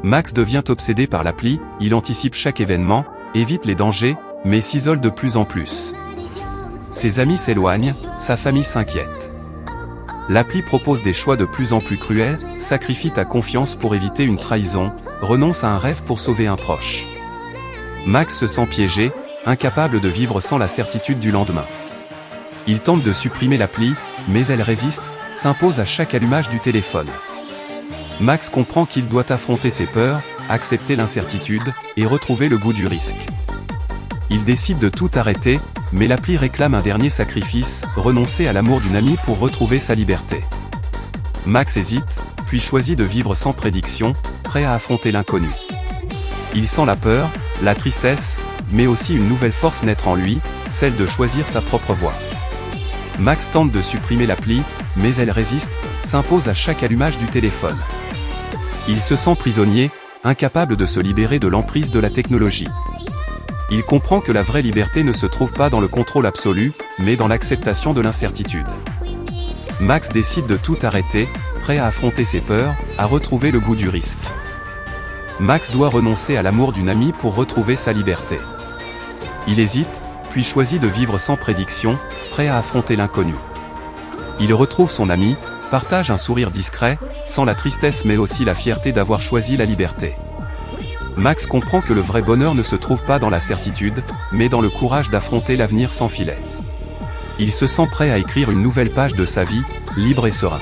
Max devient obsédé par l'appli, il anticipe chaque événement, évite les dangers, mais s'isole de plus en plus. Ses amis s'éloignent, sa famille s'inquiète. L'appli propose des choix de plus en plus cruels, sacrifie ta confiance pour éviter une trahison, renonce à un rêve pour sauver un proche. Max se sent piégé, incapable de vivre sans la certitude du lendemain. Il tente de supprimer l'appli, mais elle résiste, s'impose à chaque allumage du téléphone. Max comprend qu'il doit affronter ses peurs, accepter l'incertitude, et retrouver le goût du risque. Il décide de tout arrêter, mais l'appli réclame un dernier sacrifice, renoncer à l'amour d'une amie pour retrouver sa liberté. Max hésite, puis choisit de vivre sans prédiction, prêt à affronter l'inconnu. Il sent la peur, la tristesse, mais aussi une nouvelle force naître en lui, celle de choisir sa propre voie. Max tente de supprimer l'appli, mais elle résiste, s'impose à chaque allumage du téléphone. Il se sent prisonnier, incapable de se libérer de l'emprise de la technologie. Il comprend que la vraie liberté ne se trouve pas dans le contrôle absolu, mais dans l'acceptation de l'incertitude. Max décide de tout arrêter, prêt à affronter ses peurs, à retrouver le goût du risque. Max doit renoncer à l'amour d'une amie pour retrouver sa liberté. Il hésite, puis choisit de vivre sans prédiction, prêt à affronter l'inconnu. Il retrouve son ami, partage un sourire discret, sans la tristesse mais aussi la fierté d'avoir choisi la liberté. Max comprend que le vrai bonheur ne se trouve pas dans la certitude, mais dans le courage d'affronter l'avenir sans filet. Il se sent prêt à écrire une nouvelle page de sa vie, libre et serein.